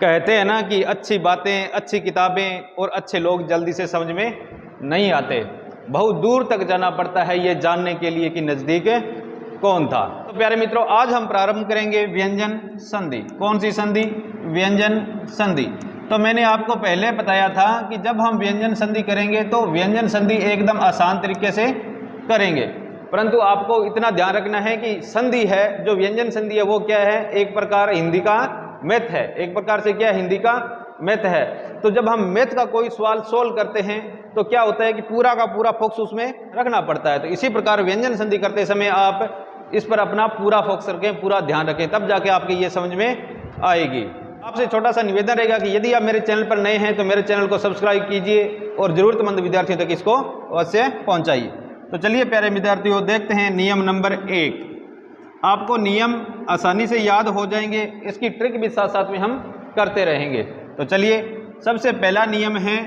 कहते हैं ना कि अच्छी बातें, अच्छी किताबें और अच्छे लोग जल्दी से समझ में नहीं आते, बहुत दूर तक जाना पड़ता है ये जानने के लिए कि नज़दीक कौन था। तो प्यारे मित्रों, आज हम प्रारंभ करेंगे व्यंजन संधि। कौन सी संधि? व्यंजन संधि। तो मैंने आपको पहले बताया था कि जब हम व्यंजन संधि करेंगे तो व्यंजन संधि एकदम आसान तरीके से करेंगे, परंतु आपको इतना ध्यान रखना है कि संधि है, जो व्यंजन संधि है वो क्या है? एक प्रकार हिंदी का मैथ है, एक प्रकार से क्या हिंदी का मैथ है। तो जब हम मैथ का कोई सवाल सोल्व करते हैं तो क्या होता है कि पूरा का पूरा फोकस उसमें रखना पड़ता है। तो इसी प्रकार व्यंजन संधि करते समय आप इस पर अपना पूरा फोकस रखें, पूरा ध्यान रखें, तब जाके आपके ये समझ में आएगी। आपसे छोटा सा निवेदन रहेगा कि यदि आप मेरे चैनल पर नए हैं तो मेरे चैनल को सब्सक्राइब कीजिए और जरूरतमंद विद्यार्थियों तक इसको अवश्य पहुंचाइए। तो चलिए प्यारे विद्यार्थियों, देखते हैं नियम नंबर 1। आपको नियम आसानी से याद हो जाएंगे, इसकी ट्रिक भी साथ साथ में हम करते रहेंगे। तो चलिए, सबसे पहला नियम है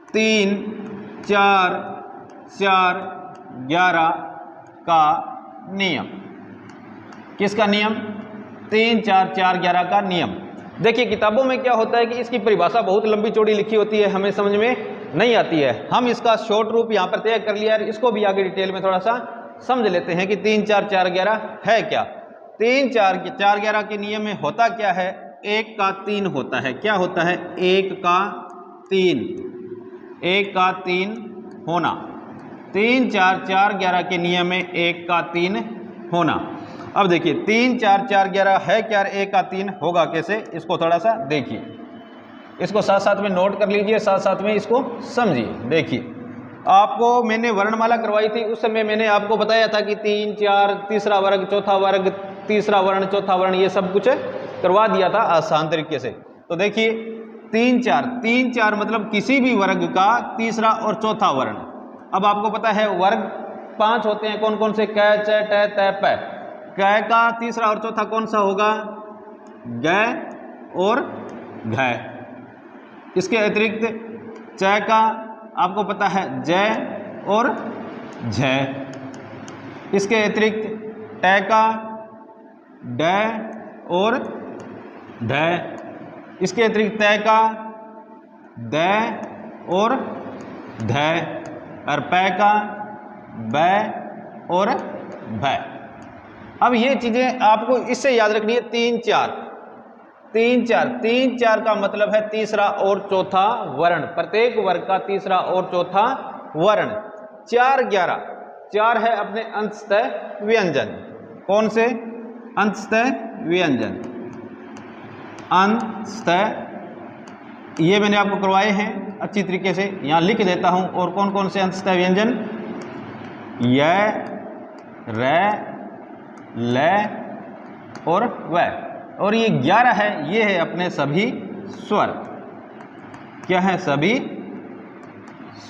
3, 4, 4, 11 का नियम। किसका नियम? 3, 4, 4, 11 का नियम। देखिए, किताबों में क्या होता है कि इसकी परिभाषा बहुत लंबी चौड़ी लिखी होती है, हमें समझ में नहीं आती है। हम इसका शॉर्ट रूप यहाँ पर तय कर लिया है, इसको भी आगे डिटेल में थोड़ा सा समझ लेते हैं कि 3, 4, 4, 11 है क्या। 3, 4, 4, 11 के नियम में होता क्या है? 1 का 3 होता है। क्या होता है? 1 का 3, 1 का 3 होना। 3, 4, 4, 11 के नियम में 1 का 3 होना। अब देखिए, 3, 4, 4, 11 है क्या? 1 का 3 होगा कैसे? इसको थोड़ा सा देखिए, इसको साथ साथ में नोट कर लीजिए, साथ साथ में इसको समझिए। देखिए, आपको मैंने वर्णमाला करवाई थी, उस समय मैंने आपको बताया था कि 3, 4, तीसरा वर्ग, चौथा वर्ग, तीसरा वर्ण, चौथा वर्ण, ये सब कुछ करवा दिया था आसान तरीके से। तो देखिए, 3, 4, 3, 4 मतलब किसी भी वर्ग का तीसरा और चौथा वर्ण। अब आपको पता है वर्ग 5 होते हैं, कौन कौन से? क, च, ट, त, प। क का तीसरा और चौथा कौन सा होगा? ग और घ। इसके अतिरिक्त च का आपको पता है ज और झ। इसके अतिरिक्त ट का ड और ढ। इसके अतिरिक्त त का द और ध, और प का ब और भ। अब ये चीजें आपको इससे याद रखनी है। 3, 4, 3, 4, 3, 4 का मतलब है तीसरा और चौथा वर्ण, प्रत्येक वर्ग का तीसरा और चौथा वर्ण। 4, 11, 4 है अपने अंतस्थः व्यंजन। कौन से? अंतस्थः व्यंजन। अंतस्थः ये मैंने आपको करवाए हैं अच्छी तरीके से, यहाँ लिख देता हूं। और कौन कौन से अंतस्थः व्यंजन? य, र, ल और व। और ये 11 है, ये है अपने सभी स्वर। क्या है? सभी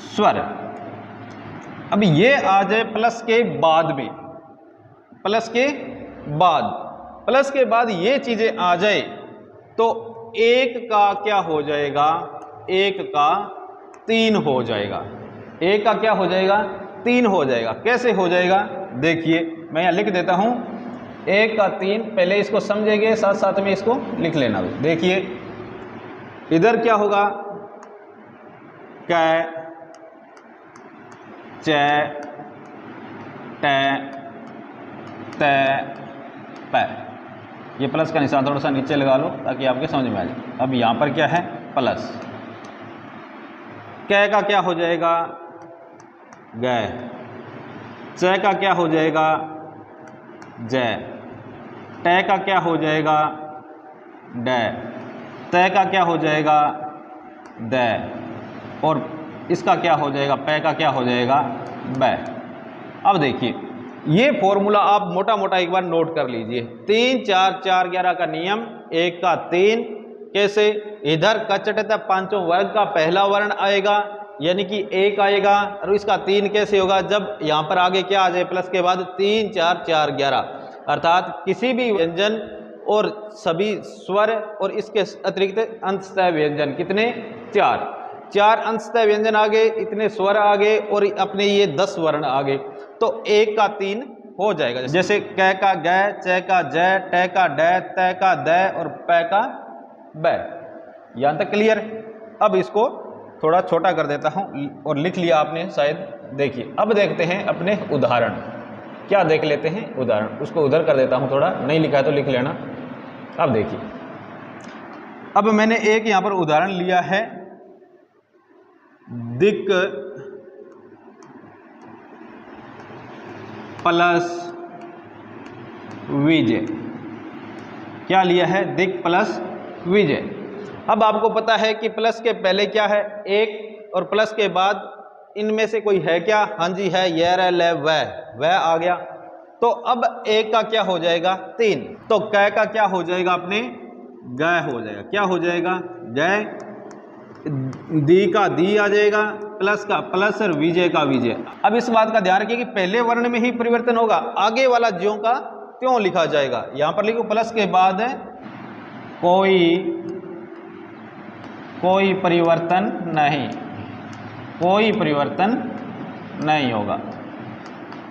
स्वर। अब ये आ जाए प्लस के बाद में, प्लस के बाद, प्लस के बाद ये चीजें आ जाए तो 1 का क्या हो जाएगा? 1 का 3 हो जाएगा। 1 का क्या हो जाएगा? 3 हो जाएगा। कैसे हो जाएगा? देखिए, मैं यहाँ लिख देता हूं 1 का 3। पहले इसको समझेंगे, साथ साथ में इसको लिख लेना। देखिए, इधर क्या होगा? क, च, ट, त, प। ये प्लस का निशान थोड़ा सा नीचे लगा लो ताकि आपके समझ में आ जाए। अब यहाँ पर क्या है? प्लस। क का क्या हो जाएगा? ग। च का क्या हो जाएगा? ज। ट का क्या हो जाएगा? ड। त का क्या हो जाएगा? द। और इसका क्या हो जाएगा? प का क्या हो जाएगा? ब। अब देखिए, ये फॉर्मूला आप मोटा मोटा एक बार नोट कर लीजिए। 3, 4, 4, 11 का नियम, 1 का 3। कैसे? इधर कचटता पांचों वर्ग का पहला वर्ण आएगा, यानी कि 1 आएगा, और इसका 3 कैसे होगा? जब यहाँ पर आगे क्या आ जाए प्लस के बाद? 3, 4, 4, 11, अर्थात किसी भी व्यंजन और सभी स्वर और इसके अतिरिक्त अंतस्थः व्यंजन। कितने? 4। 4 अंतस्थः व्यंजन आ गए, इतने स्वर आ गए और अपने ये 10 वर्ण आ गए, तो 1 का 3 हो जाएगा। जैसे क का ग, च का ज, ट का ड, त का द और प का बै। यहां तक क्लियर। अब इसको थोड़ा छोटा कर देता हूं और लिख लिया आपने शायद। देखिए अब देखते हैं अपने उदाहरण, क्या देख लेते हैं उदाहरण। उसको उधर कर देता हूं, थोड़ा नहीं लिखा है तो लिख लेना। अब देखिए, अब मैंने एक यहां पर उदाहरण लिया है, दिक प्लस विजय। क्या लिया है? दिक प्लस विजय। अब आपको पता है कि प्लस के पहले क्या है? एक, और प्लस के बाद इनमें से कोई है क्या? हाँ जी है, यर ल वह आ गया। तो अब एक का क्या हो जाएगा? 3। तो कै का क्या हो जाएगा? अपने गय हो जाएगा। क्या हो जाएगा? गय। दी का दी आ जाएगा, प्लस का प्लस और विजय का विजय। अब इस बात का ध्यान रखिए कि पहले वर्ण में ही परिवर्तन होगा, आगे वाला ज्यों का त्यों लिखा जाएगा। यहां पर लिखो प्लस के बाद कोई परिवर्तन नहीं, कोई परिवर्तन नहीं होगा।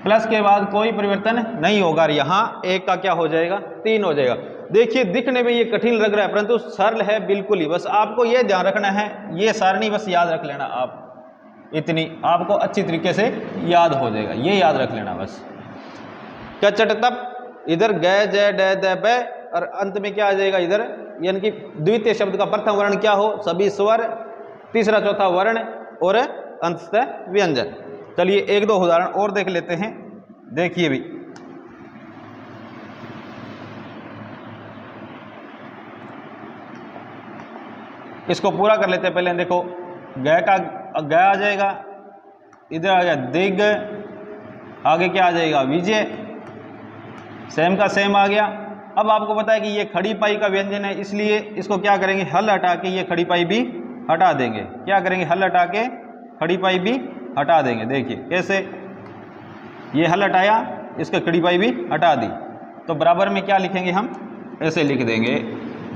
प्लस के बाद कोई परिवर्तन नहीं होगा। यहां एक का क्या हो जाएगा? 3 हो जाएगा। देखिए दिखने में ये कठिन लग रहा है परंतु सरल है बिल्कुल ही। बस आपको ये ध्यान रखना है, ये सारणी बस याद रख लेना आप, इतनी आपको अच्छी तरीके से याद हो जाएगा। ये याद रख लेना बस। कचट तप, इधर गय जय ड द बै, और अंत में क्या आ जाएगा? इधर यानी कि द्वितीय शब्द का प्रथम वर्ण क्या हो? सभी स्वर, तीसरा चौथा वर्ण और अंततः व्यंजन। चलिए एक दो उदाहरण और देख लेते हैं। देखिए भी, इसको पूरा कर लेते हैं पहले। देखो गय का गय आ जाएगा, इधर आ गया दिग, आगे क्या आ जाएगा? विजय। सेम का सेम आ गया। अब आपको पता है कि ये खड़ी पाई का व्यंजन है, इसलिए इसको क्या करेंगे? हल हटा के ये खड़ी पाई भी हटा देंगे। क्या करेंगे? हल हटा के खड़ी पाई भी हटा देंगे। देखिए कैसे, ये हल हटाया, इसका खड़ी पाई भी हटा दी, तो बराबर में क्या लिखेंगे हम? ऐसे लिख देंगे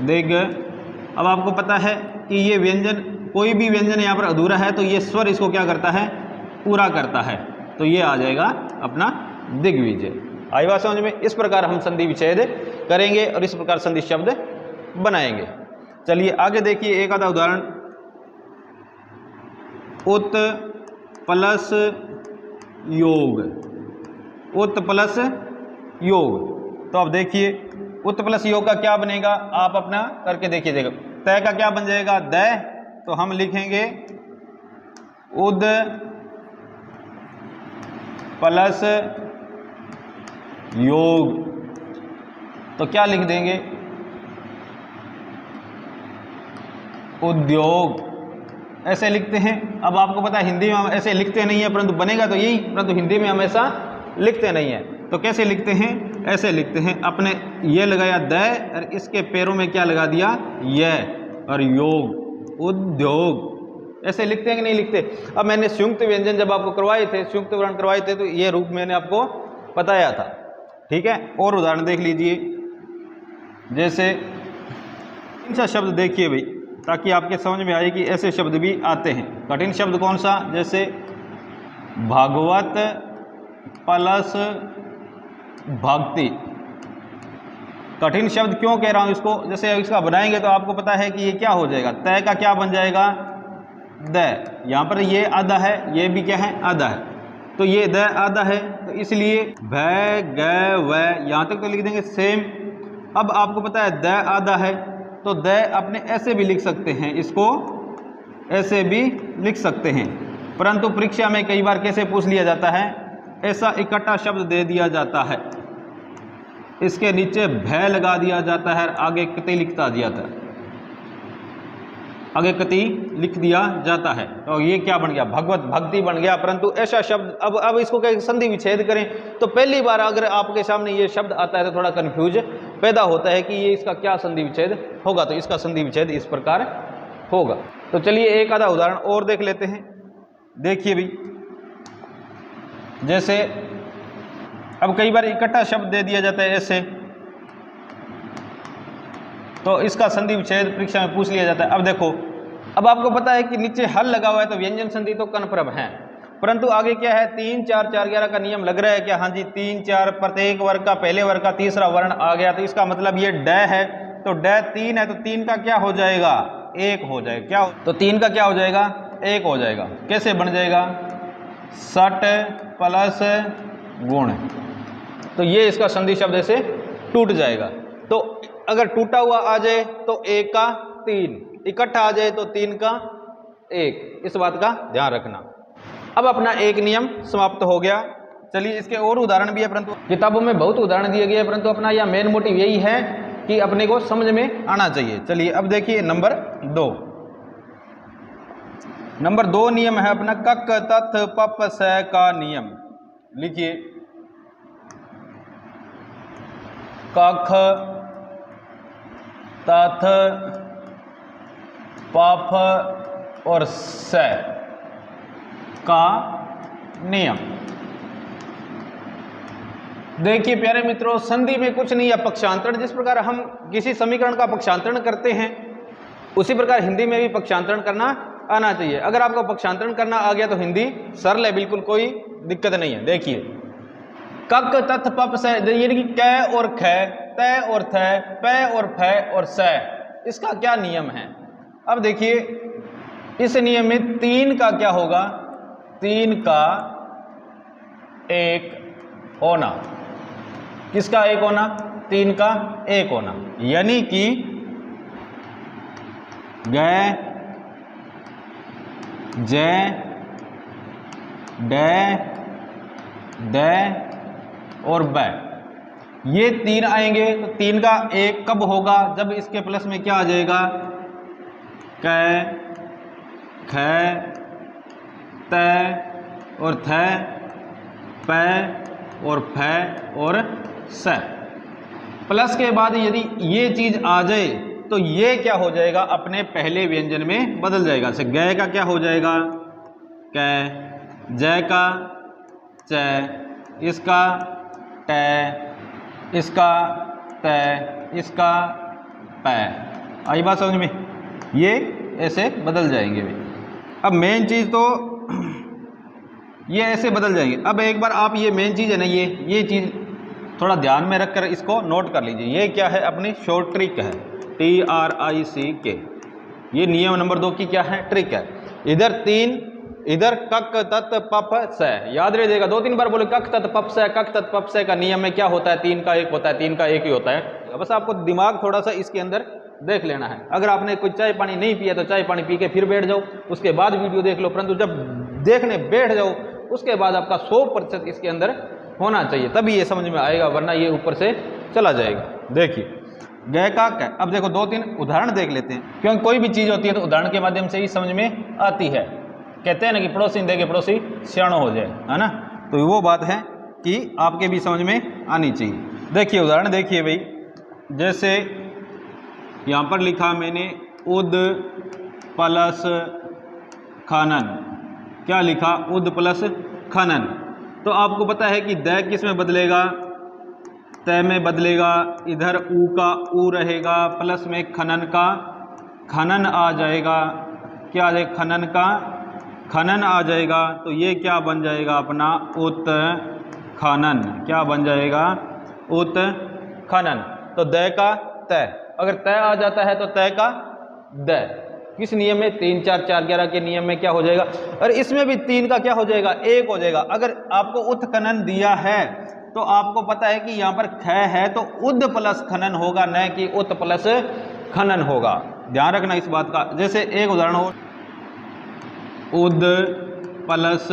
दिग। अब आपको पता है कि ये व्यंजन, कोई भी व्यंजन यहाँ पर अधूरा है तो ये स्वर इसको क्या करता है? पूरा करता है। तो ये आ जाएगा अपना दिग्विजय। आई बात समझ में? इस प्रकार हम संधि विच्छेद करेंगे और इस प्रकार संधि शब्द बनाएंगे। चलिए आगे देखिए एक आधा उदाहरण। उत प्लस योग, उत प्लस योग। तो अब देखिए उत प्लस योग का क्या बनेगा? आप अपना करके देखिए। देखो तय का क्या बन जाएगा? द। तो हम लिखेंगे उद प्लस योग। तो क्या लिख देंगे? उद्योग। ऐसे लिखते हैं। अब आपको पता है हिंदी में हम ऐसे लिखते नहीं है, परंतु बनेगा तो यही, परंतु हिंदी में हम ऐसा लिखते नहीं है। तो कैसे लिखते हैं? ऐसे लिखते हैं। अपने ये लगाया द और इसके पैरों में क्या लगा दिया? यह, और योग, उद्योग। ऐसे लिखते हैं कि नहीं लिखते? अब मैंने संयुक्त व्यंजन जब आपको करवाए थे, संयुक्त वर्ण करवाए थे, तो ये रूप मैंने आपको बताया था। ठीक है, और उदाहरण देख लीजिए। जैसे कठिन सा शब्द देखिए भाई, ताकि आपके समझ में आए कि ऐसे शब्द भी आते हैं। कठिन शब्द कौन सा? जैसे भागवत प्लस भक्ति। कठिन शब्द क्यों कह रहा हूं इसको? जैसे इसका बनाएंगे तो आपको पता है कि ये क्या हो जाएगा? तय का क्या बन जाएगा? द। यहाँ पर ये आधा है, ये भी क्या है? आधा है। तो ये द आधा है, तो इसलिए भय ग व, यहाँ तक तो लिख देंगे सेम। अब आपको पता है द आधा है, तो द अपने ऐसे भी लिख सकते हैं, इसको ऐसे भी लिख सकते हैं। परंतु परीक्षा में कई बार कैसे पूछ लिया जाता है? ऐसा इकट्ठा शब्द दे दिया जाता है, इसके नीचे भय लगा दिया जाता है, आगे कति लिखता दिया था, आगे कति लिख दिया जाता है। तो ये क्या बन गया? भगवत भक्ति बन गया। परंतु ऐसा शब्द, अब इसको क्या संधि विच्छेद करें तो पहली बार अगर आपके सामने ये शब्द आता है तो थोड़ा कंफ्यूज पैदा होता है कि ये इसका क्या संधि विच्छेद होगा। तो इसका संधि विच्छेद इस प्रकार होगा। तो चलिए एक आधा उदाहरण और देख लेते हैं। देखिए भी, जैसे अब कई बार इकट्ठा शब्द दे दिया जाता है ऐसे, तो इसका संधि विच्छेद परीक्षा में पूछ लिया जाता है। अब देखो, अब आपको पता है कि नीचे हल लगा हुआ है तो व्यंजन संधि तो कन्फर्म है, परंतु आगे क्या है? 3 4 4 11 का नियम लग रहा है क्या? हाँ जी, 3 4 प्रत्येक वर्ग का, पहले वर्ग का तीसरा वर्ण आ गया, तो इसका मतलब ये ड है, तो डे 3 है तो 3 का क्या हो जाएगा, 1 हो जाएगा। क्या तो 3 का क्या हो जाएगा, 1 हो जाएगा। कैसे बन जाएगा, 60 प्लस गुण, तो ये इसका संधि शब्द ऐसे टूट जाएगा। तो अगर टूटा हुआ आ जाए तो 1 का 3, इकट्ठा आ जाए तो 3 का 1, इस बात का ध्यान रखना। अब अपना एक नियम समाप्त हो गया। चलिए इसके और उदाहरण भी है, परंतु किताबों में बहुत उदाहरण दिए गए हैं, परंतु अपना यह मेन मोटिव यही है कि अपने को समझ में आना चाहिए। चलिए अब देखिए नंबर 2। नंबर 2 नियम है अपना कक तथ पप स का नियम। लिखिए कख तथ पफ और स का नियम। देखिए प्यारे मित्रों, संधि में कुछ नहीं है, पक्षांतरण। जिस प्रकार हम किसी समीकरण का पक्षांतरण करते हैं उसी प्रकार हिंदी में भी पक्षांतरण करना आना चाहिए। अगर आपको पक्षांतरण करना आ गया तो हिंदी सरल है, बिल्कुल कोई दिक्कत नहीं है। देखिए कक तथ पप स, यानी कि क और ख, त और थ, प और फ और स, इसका क्या नियम है। अब देखिए इस नियम में 3 का क्या होगा, 3 का 1 होना। किसका 1 होना, 3 का 1 होना, यानी कि ग ज ड द और ब, ये 3 आएंगे। तो 3 का 1 कब होगा, जब इसके प्लस में क्या आ जाएगा, क ख त और थ, प और फ और स। प्लस के बाद यदि ये चीज आ जाए तो ये क्या हो जाएगा, अपने पहले व्यंजन में बदल जाएगा। जैसे ग का क्या हो जाएगा, क, ज का च, इसका ट, इसका त, इसका प। आई बात समझ में, ये ऐसे बदल जाएंगे। अब मेन चीज तो ये ऐसे बदल जाएंगे। अब एक बार आप ये मेन चीज है ना, ये चीज थोड़ा ध्यान में रखकर इसको नोट कर लीजिए। ये क्या है, अपनी शॉर्ट ट्रिक है, TRICK। ये नियम नंबर 2 की क्या है, ट्रिक है। इधर 3, इधर कक तत् पप स, याद रखिएगा। 2-3 बार बोले कक तत् पप स, कक तत् पप स का नियम में क्या होता है, 3 का 1 होता है, 3 का 1 ही होता है। बस आपको दिमाग थोड़ा सा इसके अंदर देख लेना है। अगर आपने कुछ चाय पानी नहीं पिया तो चाय पानी पी के फिर बैठ जाओ, उसके बाद वीडियो देख लो, परंतु जब देखने बैठ जाओ उसके बाद आपका 100% इसके अंदर होना चाहिए, तभी ये समझ में आएगा, वरना ये ऊपर से चला जाएगा। देखिए ग का क, अब देखो 2-3 उदाहरण देख लेते हैं, क्योंकि कोई भी चीज होती है तो उदाहरण के माध्यम से ही समझ में आती है। कहते हैं ना कि पड़ोसी देखे पड़ोसी सियाणो हो जाए, है ना। तो वो बात है कि आपके भी समझ में आनी चाहिए। देखिए उदाहरण देखिए भाई, जैसे यहाँ पर लिखा मैंने उद प्लस खनन। क्या लिखा, उद प्लस खनन। तो आपको पता है कि द किस में बदलेगा, त में बदलेगा। इधर ऊ का ऊ रहेगा, प्लस में खनन का खनन आ जाएगा। क्या आ जाएगा, खनन का खनन आ जाएगा। तो ये क्या बन जाएगा, अपना उत खनन। क्या बन जाएगा, उत खनन। तो द का त, अगर त आ जाता है तो त का द। किस नियम में, 3 4 4 11 के नियम में क्या हो जाएगा, और इसमें भी 3 का क्या हो जाएगा, 1 हो जाएगा। अगर आपको उत्खनन दिया है तो आपको पता है कि यहाँ पर ख है तो उद प्लस खनन होगा, न कि उत प्लस खनन होगा। ध्यान रखना इस बात का। जैसे एक उदाहरण हो, उद प्लस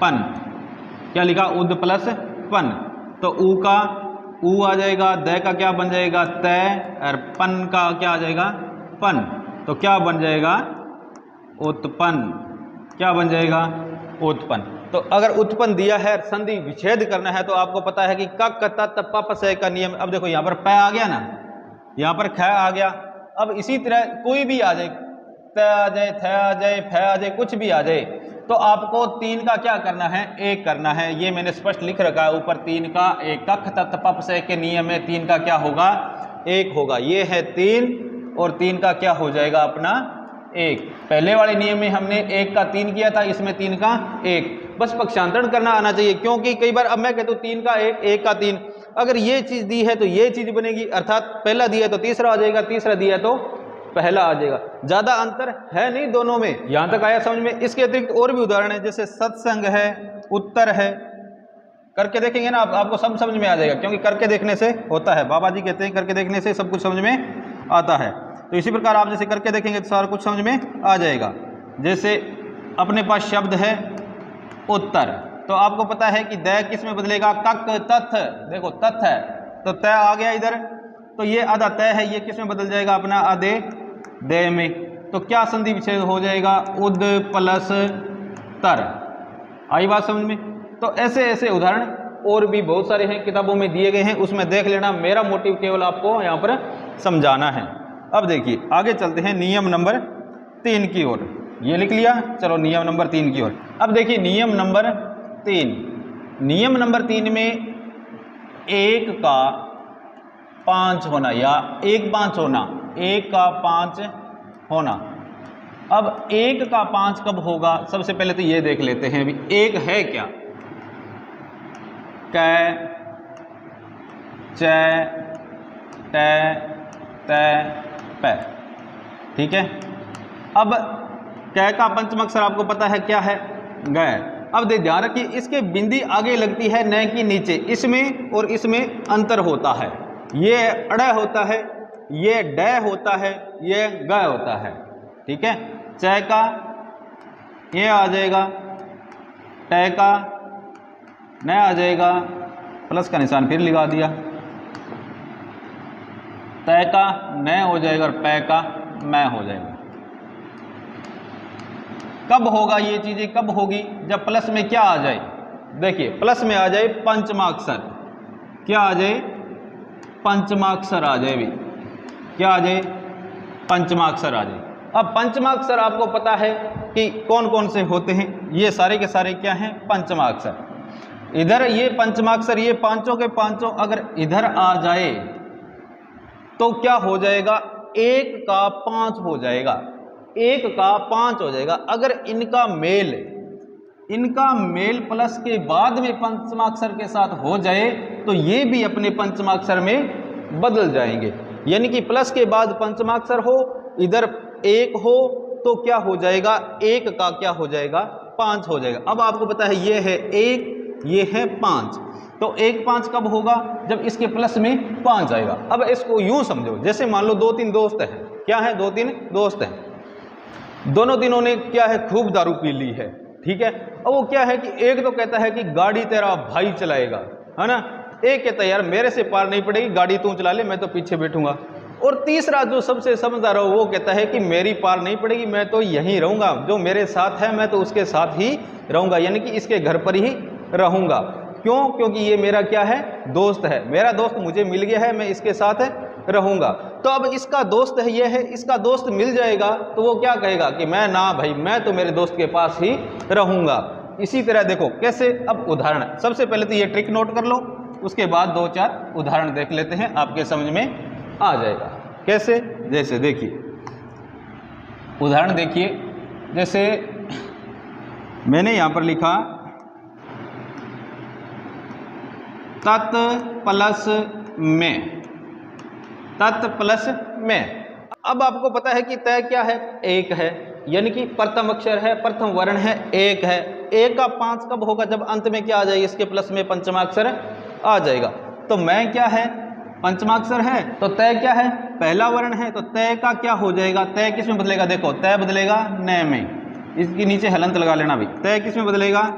पन। क्या लिखा, उद प्लस पन। तो ऊ का ऊ आ जाएगा, द का क्या बन जाएगा, त, और पन का क्या आ जाएगा, पन। तो क्या बन जाएगा, उत्पन्न। क्या बन जाएगा, उत्पन्न। तो अगर उत्पन्न दिया है, संधि विच्छेद करना है, तो आपको पता है कि कक तत् पप स का नियम। अब देखो यहाँ पर प आ गया ना, यहाँ पर ख आ गया। अब इसी तरह कोई भी आ जाए, त आ जाए, थ आ जाए, फ आ जाए, कुछ भी आ जाए, तो आपको 3 का क्या करना है, 1 करना है। ये मैंने स्पष्ट लिख रखा है ऊपर, 3 का 1। कक तत् पप स के नियम में 3 का क्या होगा, 1 होगा। ये है 3 और 3 का क्या हो जाएगा, अपना 1। पहले वाले नियम में हमने 1 का 3 किया था, इसमें 3 का 1। बस पक्षांतरण करना आना चाहिए, क्योंकि कई बार अब मैं कहता हूँ 3 का 1, 1 का 3, अगर ये चीज़ दी है तो ये चीज़ बनेगी, अर्थात पहला दिया है तो तीसरा आ जाएगा, तीसरा दिया है तो पहला आ जाएगा। ज़्यादा अंतर है नहीं दोनों में। यहाँ तक आया समझ में? इसके अतिरिक्त और भी उदाहरण है, जैसे सत्संग है, उत्तर है। करके देखेंगे ना आपको सब समझ में आ जाएगा, क्योंकि करके देखने से होता है। बाबा जी कहते हैं करके देखने से सब कुछ समझ में आता है। तो इसी प्रकार आप जैसे करके देखेंगे तो सारा कुछ समझ में आ जाएगा। जैसे अपने पास शब्द है उत्तर, तो आपको पता है कि द किस में बदलेगा? कक तथ। देखो तथ है तो त आ गया इधर, तो ये आधा तय है, ये किस में बदल जाएगा? अपना आधे दे में। तो क्या संधि विच्छेद हो जाएगा? उद प्लस तर। आई बात समझ में? तो ऐसे ऐसे उदाहरण और भी बहुत सारे हैं, किताबों में दिए गए हैं, उसमें देख लेना। मेरा मोटिव केवल आपको यहाँ पर समझाना है। अब देखिए आगे चलते हैं नियम नंबर 3 की ओर। ये लिख लिया, चलो नियम नंबर 3 की ओर। अब देखिए नियम नंबर 3। नियम नंबर 3 में 1 का 5 होना या 1 5 होना, 1 का 5 होना। अब 1 का 5 कब होगा? सबसे पहले तो ये देख लेते हैं अभी 1 है क्या? कै, च, ट, त, प। ठीक है। अब कै का पंचम अक्षर आपको पता है क्या है? ग। अब ध्यान रखिए इसके बिंदी आगे लगती है न कि नीचे, इसमें और इसमें अंतर होता है। ये अड़ होता है, ये ड होता है, ये ग होता है। ठीक है। च का ये आ जाएगा, ट का न आ जाएगा, प्लस का निशान फिर लगा दिया, त का न हो जाएगा और प का मैं हो जाएगा। कब होगा ये चीजें? कब होगी? जब प्लस में क्या आ जाए? देखिए प्लस में आ जाए पंचमाक्षर। क्या आ जाए? पंचमाक्षर आ जाए भी। क्या आ जाए? पंचमाक्षर आ जाए। अब पंचमाक्षर आपको पता है कि कौन कौन से होते हैं? ये सारे के सारे क्या हैं? पंचमाक्षर। इधर ये पंचमाक्षर, ये पांचों के पांचों अगर इधर आ जाए तो क्या हो जाएगा? 1 का 5 हो जाएगा, 1 का 5 हो जाएगा। अगर इनका मेल प्लस के बाद में पंचमाक्षर के साथ हो जाए तो ये भी अपने पंचमाक्षर में बदल जाएंगे। यानी कि प्लस के बाद पंचमाक्षर हो, इधर 1 हो तो क्या हो जाएगा? 1 का क्या हो जाएगा? 5 हो जाएगा। अब आपको पता है ये है 1, ये है 5, तो 1 5 कब होगा? जब इसके प्लस में 5 आएगा। अब इसको यूं समझो, जैसे मान लो 2-3 दोस्त हैं। क्या है? 2-3 दोस्त हैं। दोनों दिनों ने क्या है? खूब दारू पी ली है। ठीक है। अब वो क्या है कि एक तो कहता है कि गाड़ी तेरा भाई चलाएगा, है ना। एक कहता है यार मेरे से पार नहीं पड़ेगी, गाड़ी तू चला ले, मैं तो पीछे बैठूंगा। और तीसरा जो सबसे समझदार हो वो कहता है कि मेरी पार नहीं पड़ेगी, मैं तो यहीं रहूंगा, जो मेरे साथ है मैं तो उसके साथ ही रहूंगा, यानी कि इसके घर पर ही रहूंगा। क्यों? क्योंकि ये मेरा क्या है? दोस्त है। मेरा दोस्त मुझे मिल गया है, मैं इसके साथ रहूंगा। तो अब इसका दोस्त है, ये है, इसका दोस्त मिल जाएगा तो वो क्या कहेगा कि मैं ना भाई, मैं तो मेरे दोस्त के पास ही रहूंगा। इसी तरह देखो कैसे। अब उदाहरण, सबसे पहले तो ये ट्रिक नोट कर लो, उसके बाद 2-4 उदाहरण देख लेते हैं, आपके समझ में आ जाएगा। कैसे? जैसे देखिए उदाहरण देखिए, जैसे मैंने यहां पर लिखा तत् प्लस में, तत् प्लस में। अब आपको पता है कि तय क्या है? 1 है, यानी कि प्रथम अक्षर है, प्रथम वर्ण है, 1 है। 1 का 5 कब होगा? जब अंत में क्या आ जाएगा? इसके प्लस में पंचमाक्षर आ जाएगा। तो मैं क्या है? पंचमाक्षर है। तो तय क्या है? पहला वर्ण है। तो तय का क्या हो जाएगा? तय किस में बदलेगा? देखो तय बदलेगा न में, इसके नीचे हलंत लगा लेना भाई। तय किस में बदलेगा?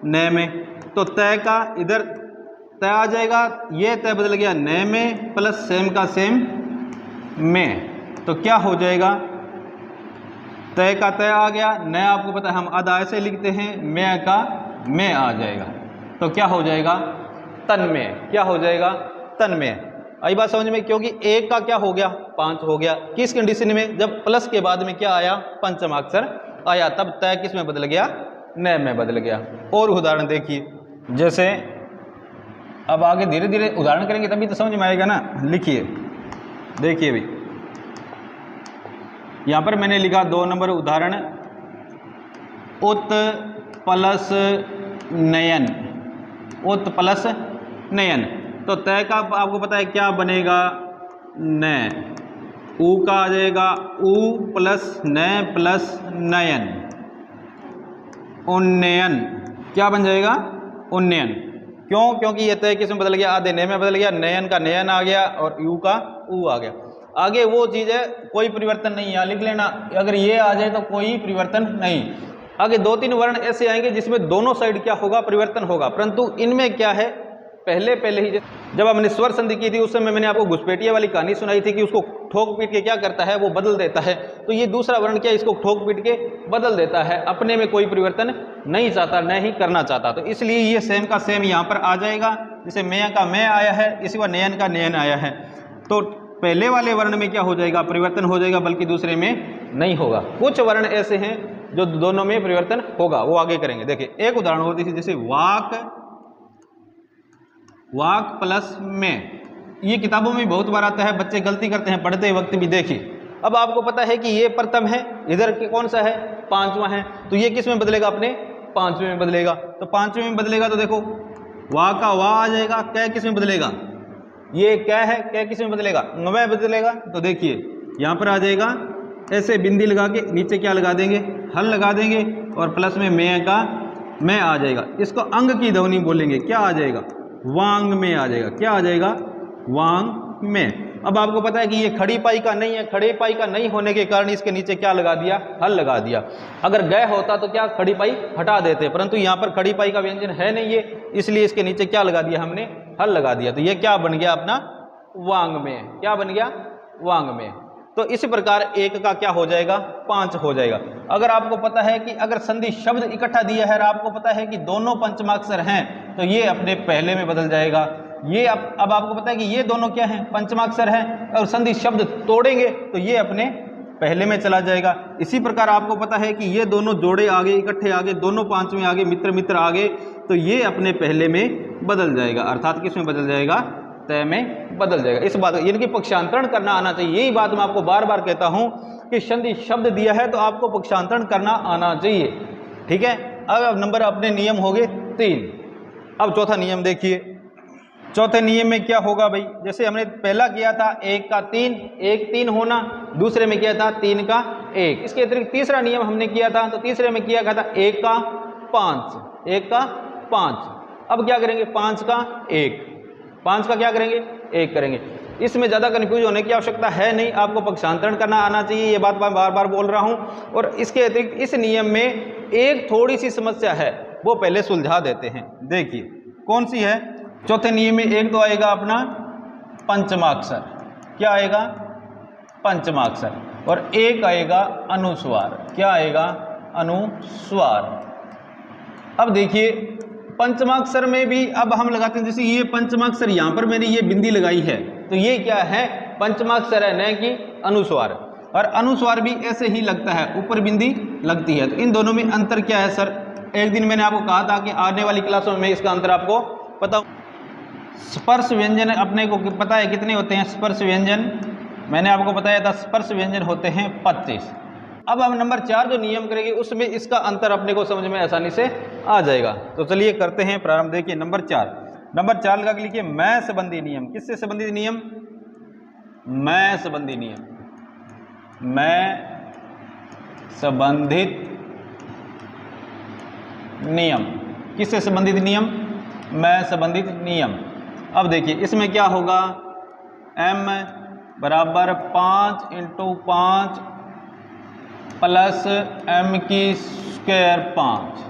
न में। तो तय का इधर तय आ जाएगा, ये तय बदल गया न में, प्लस सेम का सेम में, तो क्या हो जाएगा? तय का तय आ गया, न आपको पता है हम आधा ऐसे लिखते हैं, मैं का में आ जाएगा, तो क्या हो जाएगा? तन में। क्या हो जाएगा? तन में। आई बात समझ में? क्योंकि 1 का क्या हो गया? 5 हो गया। किस कंडीशन में? जब प्लस के बाद में क्या आया? पंचमाक्षर आया, तब तय किस में बदल गया? न में बदल गया। और उदाहरण देखिए, जैसे अब आगे धीरे धीरे उदाहरण करेंगे तभी तो समझ में आएगा ना। लिखिए, देखिए भाई यहाँ पर मैंने लिखा 2 नंबर उदाहरण, उत प्लस नयन, उत प्लस नयन। तो तय का आपको पता है क्या बनेगा, न। ऊ का आ जाएगा ऊ प्लस न प्लस नयन, उन्नयन। क्या बन जाएगा, उन्नयन। क्यों, क्योंकि ये तय किस में बदल गया, आधे न में बदल गया, नयन का नयन आ गया और यू का ऊ आ गया। आगे वो चीज़ है, कोई परिवर्तन नहीं, यहाँ लिख लेना, अगर ये आ जाए तो कोई परिवर्तन नहीं। आगे 2-3 वर्ण ऐसे आएंगे जिसमें दोनों साइड क्या होगा, परिवर्तन होगा, परंतु इनमें क्या है, पहले ही जब हमने स्वर संधि की थी उस समय मैंने आपको घुसपैठिया वाली कहानी सुनाई थी कि उसको ठोक पीट के क्या करता है, वो बदल देता है। तो ये दूसरा वर्ण क्या, इसको ठोक पीट के बदल देता है, अपने में कोई परिवर्तन नहीं चाहता, न ही करना चाहता। तो इसलिए ये सेम का सेम यहाँ पर आ जाएगा। जैसे मैं का मैं आया है, इसी बार नयन का नयन आया है, तो पहले वाले वर्ण में क्या हो जाएगा, परिवर्तन हो जाएगा, बल्कि दूसरे में नहीं होगा। कुछ वर्ण ऐसे हैं जो दोनों में परिवर्तन होगा, वो आगे करेंगे। देखिए एक उदाहरण होती है, जैसे वाक, वाक प्लस में, ये किताबों में बहुत बार आता है, बच्चे गलती करते हैं पढ़ते वक्त भी। देखिए अब आपको पता है कि ये प्रथम है, इधर के कौन सा है, 5वां है, तो ये किस में बदलेगा, अपने 5वें में बदलेगा। तो 5वें में बदलेगा तो देखो वाह का वाह आ जाएगा, कै किस में बदलेगा, ये कै है, कै किस में बदलेगा, में बदलेगा। तो देखिए यहाँ पर आ जाएगा, ऐसे बिंदी लगा के नीचे क्या लगा देंगे, हल लगा देंगे, और प्लस में मैं का मैं आ जाएगा। इसको अंग की ध्वनि बोलेंगे, क्या आ जाएगा, वांग में आ जाएगा। क्या आ जाएगा, वांग में। अब आपको पता है कि ये खड़ी पाई का नहीं है, खड़ी पाई का नहीं होने के कारण इसके नीचे क्या लगा दिया, हल लगा दिया। अगर गए होता तो क्या खड़ी पाई हटा देते, परंतु यहाँ पर खड़ी पाई का व्यंजन है नहीं ये, इसलिए इसके नीचे क्या लगा दिया, हमने हल लगा दिया। तो ये क्या बन गया, अपना वांग में। क्या बन गया, वांग में। तो इसी प्रकार एक का क्या हो जाएगा, 5 हो जाएगा। अगर आपको पता है कि अगर संधि शब्द इकट्ठा दिया है और आपको पता है कि दोनों पंचमाक्षर हैं, तो ये अपने पहले में बदल जाएगा। ये अब आपको पता है कि ये दोनों क्या हैं, पंचमाक्षर हैं, और संधि शब्द तोड़ेंगे तो ये अपने पहले में चला जाएगा। इसी प्रकार आपको पता है कि ये दोनों जोड़े आगे, इकट्ठे आगे, दोनों 5वें आगे, मित्र मित्र आगे, तो ये अपने पहले में बदल जाएगा, अर्थात किस में बदल जाएगा, तय में बदल जाएगा। इस बात यानी पक्षांतरण करना आना चाहिए। यही बात मैं आपको बार बार कहता हूं कि संधि शब्द दिया है तो आपको पक्षांतरण करना आना चाहिए, ठीक है। अब नंबर अपने नियम हो गए 3। अब चौथा नियम देखिए। चौथे नियम में क्या होगा भाई, जैसे हमने पहला किया था 1 का 3, 1 3 होना, दूसरे में किया था 3 का 1। इसके अतिरिक्त तीसरा नियम हमने किया था, तो तीसरे में किया था 1 का 5, 1 का 5। अब क्या करेंगे, 5 का 1, 5 का क्या करेंगे, 1 करेंगे। इसमें ज़्यादा कन्फ्यूज होने की आवश्यकता है नहीं, आपको पक्षांतरण करना आना चाहिए, ये बात मैं बार बार बोल रहा हूँ। और इसके अतिरिक्त इस नियम में एक थोड़ी सी समस्या है, वो पहले सुलझा देते हैं। देखिए कौन सी है। चौथे नियम में एक तो आएगा अपना पंचमाक्षर, क्या आएगा, पंचमाक्षर, और एक आएगा अनुस्वार। क्या आएगा, अनुस्वार। अब देखिए पंचमाक्षर में भी अब हम लगाते हैं, जैसे ये पंचमाक्षर, यहाँ पर मैंने ये बिंदी लगाई है, तो ये क्या है, पंचमाक्षर है, न कि अनुस्वार। और अनुस्वार भी ऐसे ही लगता है, ऊपर बिंदी लगती है। तो इन दोनों में अंतर क्या है सर, एक दिन मैंने आपको कहा था कि आने वाली क्लासों में इसका अंतर आपको पता। स्पर्श व्यंजन अपने को पता है कितने होते हैं, स्पर्श व्यंजन मैंने आपको बताया था, स्पर्श व्यंजन होते हैं 25। अब हम नंबर 4 जो नियम करेंगे उसमें इसका अंतर अपने को समझ में आसानी से आ जाएगा। तो चलिए करते हैं प्रारंभ। देखिए नंबर 4, नंबर 4 लगा के लिखिए मैं संबंधी नियम। किससे संबंधित नियम, मैं संबंधी नियम, मैं संबंधित नियम। किससे संबंधित नियम, मैं संबंधित नियम। अब देखिए इसमें क्या होगा, m बराबर 5 × 5 प्लस m की स्क्वायर 5,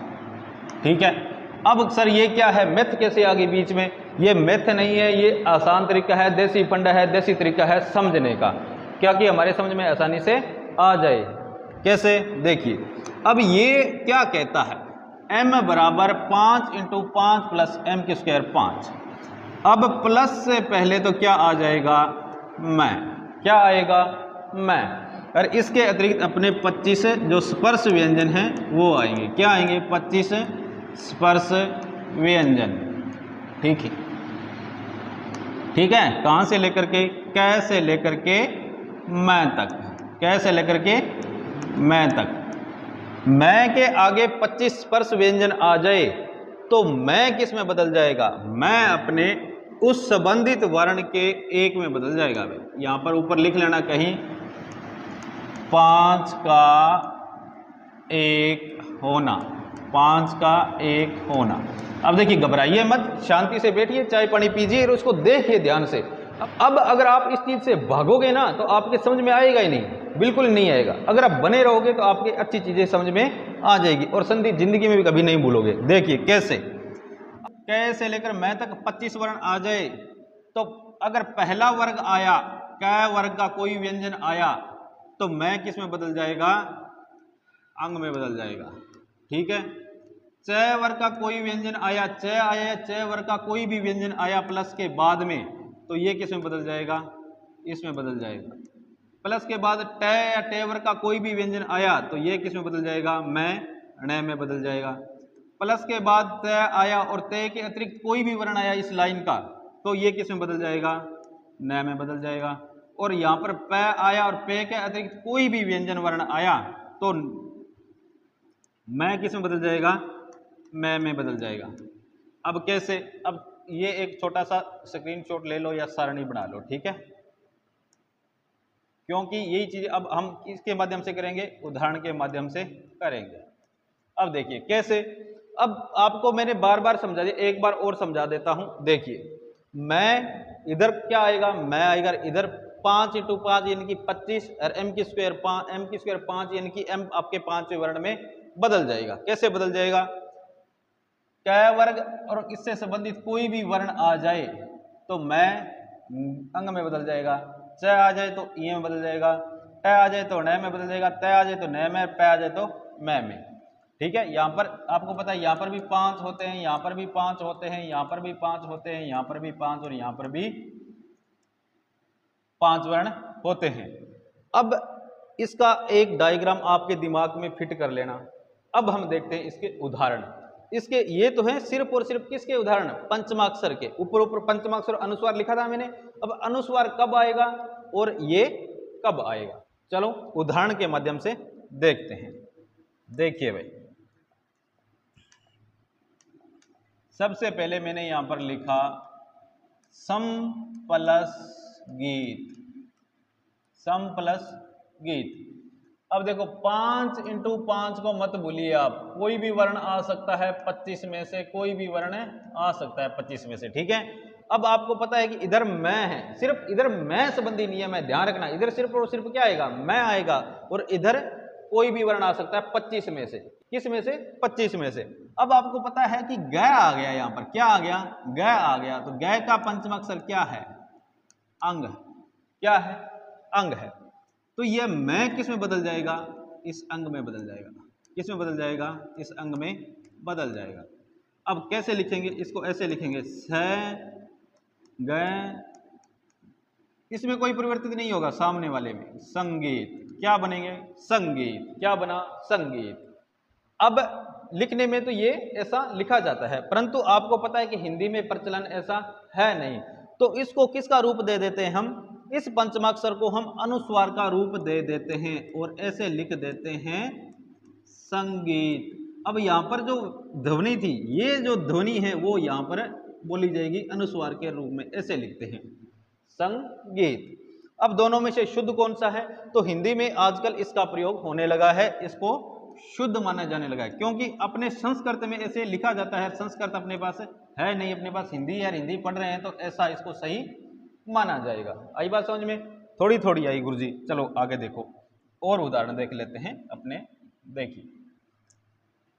ठीक है। अब सर ये क्या है, मैथ कैसे आ गई बीच में, ये मैथ नहीं है, ये आसान तरीका है, देसी फंडा है, देसी तरीका है समझने का, क्या कि हमारे समझ में आसानी से आ जाए। कैसे, देखिए अब ये क्या कहता है, m बराबर 5 × 5 प्लस m की स्क्वायर 5। अब प्लस से पहले तो क्या आ जाएगा, मैं, क्या आएगा, मैं। और इसके अतिरिक्त अपने 25 जो स्पर्श व्यंजन हैं वो आएंगे। क्या आएंगे, 25 स्पर्श व्यंजन, ठीक है, ठीक है। कहाँ से लेकर के, कैसे लेकर के मैं तक, कैसे लेकर के मैं तक। मैं के आगे 25 स्पर्श व्यंजन आ जाए तो मैं किस में बदल जाएगा, मैं अपने उस संबंधित वर्ण के एक में बदल जाएगा। भाई यहां पर ऊपर लिख लेना कहीं 5 का 1 होना, 5 का 1 होना। अब देखिए घबराइए मत, शांति से बैठिए, चाय पानी पीजिए और उसको देखिए ध्यान से। अब अगर आप इस चीज से भागोगे ना तो आपके समझ में आएगा ही नहीं, बिल्कुल नहीं आएगा। अगर आप बने रहोगे तो आपकी अच्छी चीजें समझ में आ जाएगी और संधि जिंदगी में भी कभी नहीं भूलोगे। देखिए कैसे, कै से लेकर मैं तक 25 वर्ण आ जाए तो अगर पहला वर्ग आया, कै वर्ग का कोई व्यंजन आया तो मैं किस में बदल जाएगा, अंग में बदल जाएगा। ठीक है, च वर्ग का कोई व्यंजन आया, च आया, च वर्ग का कोई भी व्यंजन आया प्लस के बाद में तो ये किस में बदल जाएगा, इसमें बदल जाएगा। प्लस के बाद ट या टे वर्ग का कोई भी व्यंजन आया तो ये किस में बदल जाएगा, मैं ण में बदल जाएगा। प्लस के बाद त आया और ते के अतिरिक्त कोई भी वर्ण आया इस लाइन का तो ये किस में बदल जाएगा, न में बदल जाएगा। और यहां पर प आया और पे के अतिरिक्त कोई भी व्यंजन वर्ण आया तो मैं किस में बदल जाएगा, मैं में बदल जाएगा। अब कैसे, अब ये एक छोटा सा स्क्रीनशॉट ले लो या सारणी बना लो। ठीक है, क्योंकि यही चीज अब हम इसके माध्यम से करेंगे, उदाहरण के माध्यम से करेंगे। अब देखिए कैसे, अब आपको मैंने बार बार समझा दिया, एक बार और समझा देता हूं। देखिए मैं इधर क्या आएगा, मैं आएगा इधर 5 × 5 यानी कि 25 और m की स्क्वायर 5 यानी कि m आपके 5वें वर्ण में बदल जाएगा। कैसे बदल जाएगा, कै वर्ग और इससे संबंधित कोई भी वर्ण आ जाए तो मैं अंग में बदल जाएगा। च आ जाए तो ई में बदल जाएगा, ट आ जाए तो न में बदल जाएगा, त आ जाए तो न में, प आ जाए तो मैं में। ठीक है, यहाँ पर आपको पता है यहाँ पर भी 5 होते हैं, यहाँ पर भी 5 होते हैं, यहाँ पर भी 5 होते हैं, यहाँ पर भी 5 और यहाँ पर भी 5 वर्ण होते हैं। अब इसका एक डायग्राम आपके दिमाग में फिट कर लेना। अब हम देखते हैं इसके उदाहरण। इसके ये तो है सिर्फ और सिर्फ किसके उदाहरण, पंचमाक्षर के। ऊपर पंचमाक्षर अनुस्वार लिखा था मैंने, अब अनुस्वार कब आएगा और ये कब आएगा, चलो उदाहरण के माध्यम से देखते हैं। देखिए भाई, सबसे पहले मैंने यहां पर लिखा सम प्लस गीत, सम प्लस गीत। अब देखो 5 × 5 को मत भूलिए आप, कोई भी वर्ण आ सकता है 25 में से, कोई भी वर्ण आ सकता है 25 में से। ठीक है, अब आपको पता है कि इधर मैं है, सिर्फ इधर मैं संबंधी नियम है, ध्यान रखना। इधर सिर्फ और सिर्फ क्या आएगा, मैं आएगा और इधर कोई भी वर्ण आ सकता है 25 में से। किस में से, 25 में से। अब आपको पता है कि ग आ गया, यहां पर क्या आ गया, ग आ गया, तो ग का पंचमाक्षर क्या है, अंग। क्या है, अंग है। तो यह मैं किस में बदल जाएगा, इस अंग में बदल जाएगा। किस में बदल जाएगा, इस अंग में बदल जाएगा। अब कैसे लिखेंगे इसको, ऐसे लिखेंगे स ग, इसमें कोई परिवर्तित नहीं होगा, सामने वाले में संगीत। क्या बनेंगे, संगीत। क्या बना, संगीत। अब लिखने में तो ये ऐसा लिखा जाता है, परंतु आपको पता है कि हिंदी में प्रचलन ऐसा है नहीं, तो इसको किसका रूप दे देते हैं हम, इस पंचमाक्षर को हम अनुस्वार का रूप दे देते हैं और ऐसे लिख देते हैं संगीत। अब यहाँ पर जो ध्वनि थी, ये जो ध्वनि है वो यहाँ पर बोली जाएगी अनुस्वार के रूप में, ऐसे लिखते हैं संगीत। अब दोनों में से शुद्ध कौन सा है, तो हिंदी में आजकल इसका प्रयोग होने लगा है, इसको शुद्ध माना जाने लगा है, क्योंकि अपने संस्कृत में ऐसे लिखा जाता है। संस्कृत अपने पास है नहीं, अपने पास हिंदी है, हिंदी पढ़ रहे हैं तो ऐसा इसको सही माना जाएगा। आई बात समझ में, थोड़ी थोड़ी आई गुरुजी। चलो आगे देखो, और उदाहरण देख लेते हैं अपने। देखिए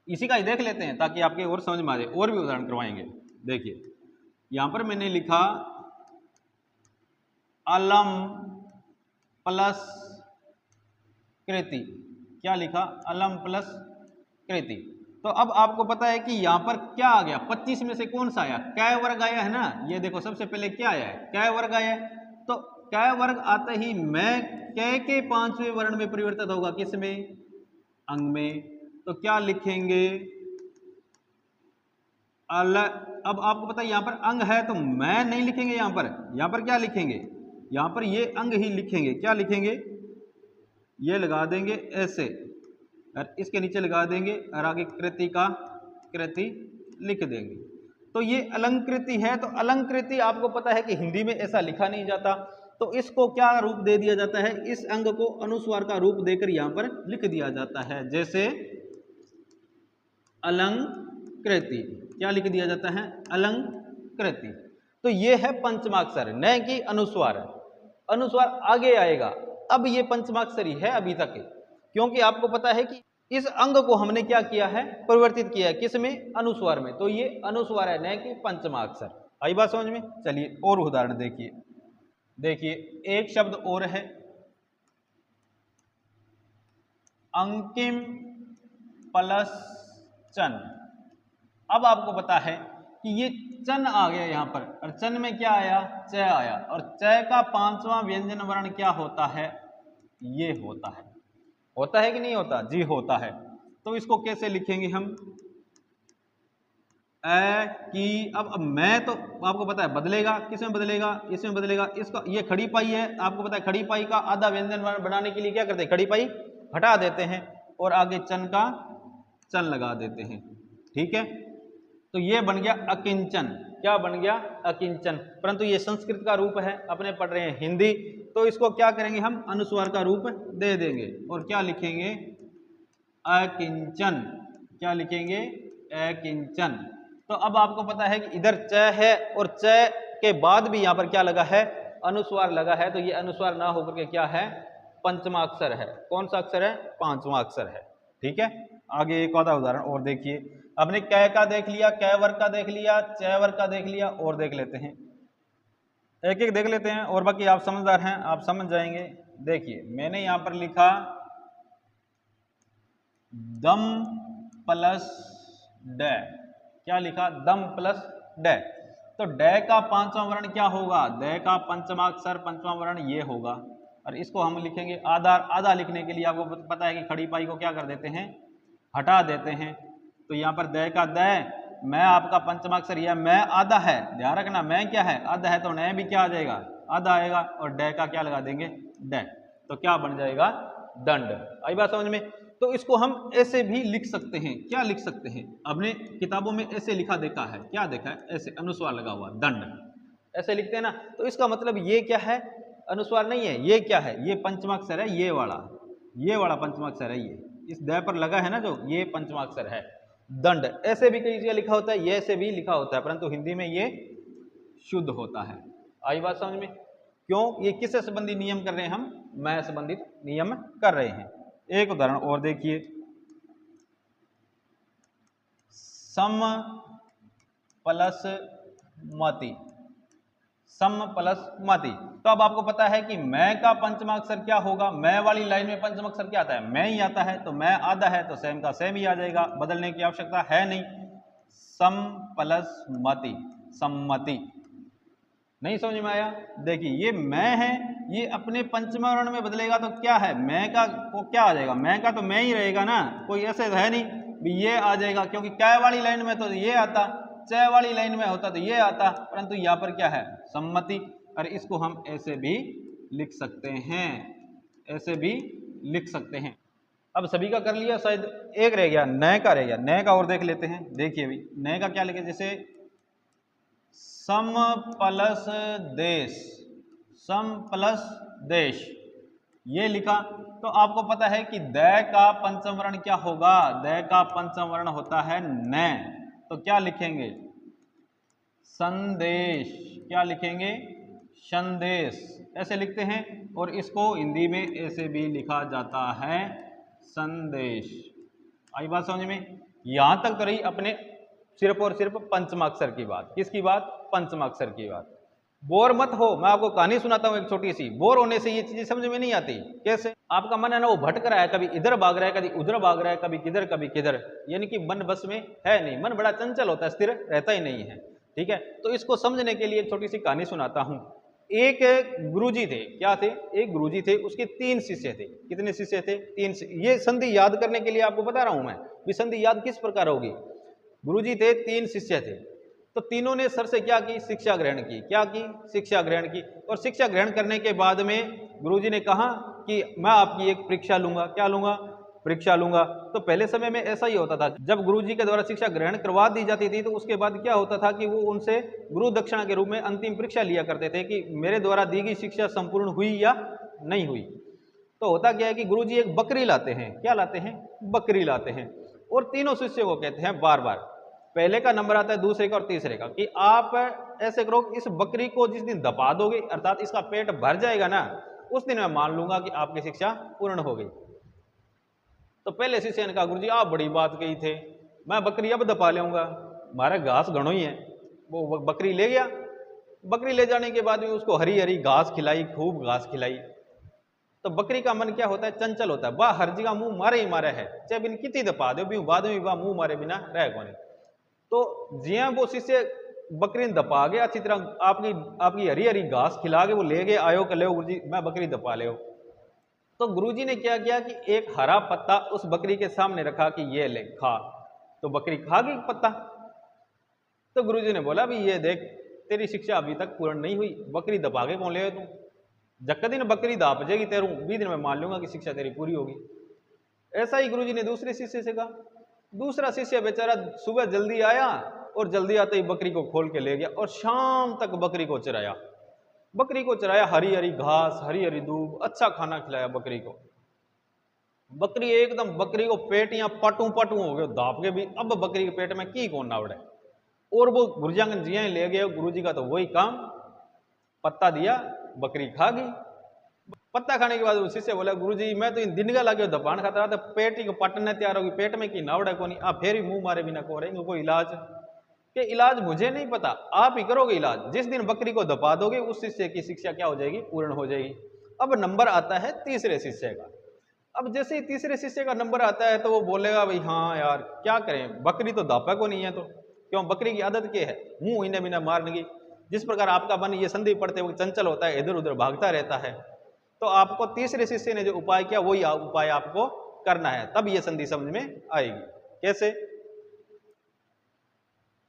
इसी का ही देख लेते हैं ताकि आपके और समझ में आ जाए, और भी उदाहरण करवाएंगे। देखिए यहां पर मैंने लिखा अलम प्लस कृति। क्या लिखा, अलम प्लस कृति। तो अब आपको पता है कि यहां पर क्या आ गया, 25 में से कौन सा आया, कै वर्ग आया है ना। ये देखो सबसे पहले क्या आया है, कै वर्ग आया है। तो कै वर्ग आते ही मैं कै के 5वें वर्ण में परिवर्तित होगा, किस में, अंग में। तो क्या लिखेंगे, अब आपको पता है यहां पर अंग है तो मैं नहीं लिखेंगे, यहां पर क्या लिखेंगे, यहां पर ये अंग ही लिखेंगे। क्या लिखेंगे, ये लगा देंगे ऐसे और इसके नीचे लगा देंगे और आगे कृति का कृति लिख देंगे। तो ये अलंकृति है, तो अलंकृति आपको पता है कि हिंदी में ऐसा लिखा नहीं जाता, तो इसको क्या रूप दे दिया जाता है, इस अंग को अनुस्वार का रूप देकर यहां पर लिख दिया जाता है। जैसे अलंकृति, क्या लिख दिया जाता है, अलंकृति। तो ये है पंचमाक्षर, न कि अनुस्वार। अनुस्वार आगे आएगा, अब ये पंचमाक्षरी है अभी तक, क्योंकि आपको पता है कि इस अंग को हमने क्या किया है, परिवर्तित किया है, किसमें, अनुस्वार में। तो ये अनुस्वार है, न कि पंचमाक्षर। आई बात समझ में। चलिए और उदाहरण देखिए। देखिए एक शब्द और है, अंकिम प्लस चन। अब आपको पता है कि ये चन आ गया यहां पर, और चन में क्या आया, च आया, और च का पांचवा व्यंजन वर्ण क्या होता है, ये होता है। होता है कि नहीं होता, जी होता है। तो इसको कैसे लिखेंगे हम, की। अब मैं तो आपको पता है बदलेगा, किसमें बदलेगा, इसमें बदलेगा। इसका ये खड़ी पाई है, आपको पता है खड़ी पाई का आधा व्यंजन वर्ण बनाने के लिए क्या करते हैं, खड़ी पाई हटा देते हैं और आगे चन का चन लगा देते हैं। ठीक है, तो ये बन गया अकिंचन। क्या बन गया, अकिंचन। परंतु ये संस्कृत का रूप है, अपने पढ़ रहे हैं हिंदी, तो इसको क्या करेंगे हम, अनुस्वार का रूप दे देंगे और क्या लिखेंगे, अकिंचन। क्या लिखेंगे, अकिंचन। तो अब आपको पता है कि इधर च है और च के बाद भी यहां पर क्या लगा है, अनुस्वार लगा है। तो ये अनुस्वार ना होकर के क्या है, पंचमा अक्षर है। कौन सा अक्षर है, पांचवा अक्षर है। ठीक है, आगे एक आधा उदाहरण और देखिए। आपने कै का देख लिया, कै वर्ग का देख लिया, च वर्ग का देख लिया, और देख लेते हैं, एक एक देख लेते हैं, और बाकी आप समझदार हैं, आप समझ जाएंगे। देखिए मैंने यहां पर लिखा दम प्लस ड। क्या लिखा, दम प्लस ड। तो ड का पांचवा वर्ण क्या होगा, द का पंचमाक्षर पंचवा वर्ण ये होगा, और इसको हम लिखेंगे आधा। आधा लिखने के लिए आपको पता है कि खड़ी पाई को क्या कर देते हैं, हटा देते हैं। तो यहाँ पर द का द, मैं आपका पंचमाक्षर यह मैं आधा है, ध्यान रखना मैं क्या है, आधा है, तो न भी क्या आ जाएगा, आधा आएगा, और ड का क्या लगा देंगे, ड। तो क्या बन जाएगा, दंड। आई बात समझ में। तो इसको हम ऐसे भी लिख सकते हैं। क्या लिख सकते हैं, अपने किताबों में ऐसे लिखा देखा है, क्या देखा है, ऐसे अनुस्वार लगा हुआ दंड, ऐसे लिखते हैं ना। तो इसका मतलब ये क्या है, अनुस्वार नहीं है, ये क्या है, ये पंचमाक्षर है, ये वाला पंचमाक्षर है, ये इस द पर लगा है ना जो, ये पंचमाक्षर है, दंड। ऐसे भी कई जगह लिखा होता है, ये ऐसे भी लिखा होता है, परंतु हिंदी में ये शुद्ध होता है। आई बात समझ में। क्यों, ये किससे संबंधित नियम कर रहे हैं हम, मैं संबंधित नियम कर रहे हैं। एक उदाहरण और देखिए, सम प्लस मति। सम प्लस मति। तो अब आपको पता है कि मैं का पंचमाक्षर क्या होगा, मैं वाली लाइन में पंचमाक्षर क्या आता है, मैं ही आता है। तो मैं आधा है तो सेम का सेम ही आ जाएगा, बदलने की आवश्यकता है नहीं। सम प्लस मति, सम्मति। नहीं समझ में आया। देखिए ये मैं है, ये अपने पंचमा वर्ण में बदलेगा तो क्या है, मैं का को क्या आ जाएगा, मैं का तो मैं ही रहेगा ना, कोई ऐसे है नहीं भी ये आ जाएगा, क्योंकि कै वाली लाइन में तो ये आता, च वाली लाइन में होता तो ये आता, परंतु यहाँ पर क्या है, सम्मति। और इसको हम ऐसे भी लिख सकते हैं, ऐसे भी लिख सकते हैं। अब सभी का कर लिया, शायद एक रह गया, नए का रह गया। नए का और देख लेते हैं। देखिए भाई नए का क्या लिखे, जैसे सम प्लस देश, सम प्लस देश ये लिखा। तो आपको पता है कि द का पंचम वर्ण क्या होगा, द का पंचम वर्ण होता है न। तो क्या लिखेंगे, संदेश। क्या लिखेंगे, संदेश, ऐसे लिखते हैं। और इसको हिंदी में ऐसे भी लिखा जाता है, संदेश। आई बात समझ में। यहां तक तो रही अपने सिर्फ और सिर्फ पंचमाक्षर की बात। किसकी बात, पंचमाक्षर की बात। बोर मत हो, मैं आपको कहानी सुनाता हूं एक छोटी सी। बोर होने से ये चीजें समझ में नहीं आती। कैसे, आपका मन है ना वो भटक रहा है, कभी इधर भाग रहा है, कभी उधर भाग रहा है, कभी किधर कभी किधर, यानी कि मन बस में है नहीं। मन बड़ा चंचल होता है, स्थिर रहता ही नहीं है। ठीक है, तो इसको समझने के लिए एक छोटी सी कहानी सुनाता हूं। एक गुरुजी थे, क्या थे, एक गुरुजी थे, उसके 3 शिष्य थे। कितने शिष्य थे, 3। ये संधि याद करने के लिए आपको बता रहा हूं मैं, भी संधि याद किस प्रकार होगी। गुरुजी थे, 3 शिष्य थे। तो तीनों ने सर से क्या की, शिक्षा ग्रहण की। क्या की, शिक्षा ग्रहण की। और शिक्षा ग्रहण करने के बाद में गुरुजी ने कहा कि मैं आपकी एक परीक्षा लूंगा। क्या लूंगा, परीक्षा लूंगा। तो पहले समय में ऐसा ही होता था, जब गुरुजी के द्वारा शिक्षा ग्रहण करवा दी जाती थी तो उसके बाद क्या होता था कि वो उनसे गुरु दक्षिणा के रूप में अंतिम परीक्षा लिया करते थे कि मेरे द्वारा दी गई शिक्षा संपूर्ण हुई या नहीं हुई। तो होता क्या है कि गुरुजी एक बकरी लाते हैं। क्या लाते हैं? बकरी लाते हैं। और तीनों शिष्यों को कहते हैं बार बार, पहले का नंबर आता है, दूसरे का और तीसरे का, कि आप ऐसे करो, इस बकरी को जिस दिन दबा दोगे अर्थात इसका पेट भर जाएगा ना, उस दिन मैं मान लूंगा कि आपकी शिक्षा पूर्ण हो गई। तो पहले शिष्य ने कहा गुरुजी आप बड़ी बात कही थे, मैं बकरी अब दबा लूंगा, हमारा घास घणो ही है। वो बकरी ले गया। बकरी ले जाने के बाद में उसको हरी हरी घास खिलाई, खूब घास खिलाई। तो बकरी का मन क्या होता है? चंचल होता है। वाह हर जगह मुंह मारे ही मारे है, चाहे बिन कितनी दपा दो भी बाद में वाह मुंह मारे बिना रह कोने। तो जिया वो शिष्य बकरी दपा गया अच्छी तरह, आपकी हरी हरी घास खिला के वो ले गए, आयो कर ले गुरुजी मैं बकरी दपा ले। तो गुरुजी ने क्या किया कि एक हरा पत्ता उस बकरी के सामने रखा कि ये ले खा। तो बकरी खा गई पत्ता। तो गुरुजी ने बोला भी ये देख तेरी शिक्षा अभी तक पूर्ण नहीं हुई, बकरी दबा के कौन ले तू, जब दिन बकरी दाप जाएगी तेरू 20 दिन में मान लूंगा कि शिक्षा तेरी पूरी होगी। ऐसा ही गुरुजी ने दूसरे शिष्य से कहा। दूसरा शिष्य बेचारा सुबह जल्दी आया और जल्दी आते ही बकरी को खोल के ले गया और शाम तक बकरी को चराया। बकरी को चराया, हरी हरी घास, हरी हरी दूब, अच्छा खाना खिलाया बकरी को। बकरी एकदम, बकरी को पेट या पटू पटू हो गया दाप के भी, अब बकरी के पेट में की कौन ना उड़े। और वो गुरुजांगन जिया ही ले गए। गुरुजी का तो वही काम, पत्ता दिया, बकरी खा गई। पत्ता खाने के बाद वो शिष्य बोला गुरुजी मैं तो इन दिन का लगे दबान खाता रहा था, पेट को पटने तैयार होगी, पेट में की नावड़ा को नहीं, आप फिर भी मुंह मारे बिना को रहेंगे कोई इलाज के? इलाज मुझे नहीं पता, आप ही करोगे इलाज। जिस दिन बकरी को दबा दोगे उस शिष्य की शिक्षा क्या हो जाएगी? पूर्ण हो जाएगी। अब नंबर आता है तीसरे शिष्य का। अब जैसे ही तीसरे शिष्य का नंबर आता है तो वो बोलेगा भाई हाँ यार क्या करें, बकरी तो दापा को नहीं है, तो क्यों बकरी की आदत क्या है? मुंह इन्हें बिना मारने की। जिस प्रकार आपका मन ये संधि पढ़ते वक्त चंचल होता है, इधर उधर भागता रहता है, तो आपको तीसरे शिष्य ने जो उपाय किया वही उपाय आपको करना है, तब ये संधि समझ में आएगी। कैसे?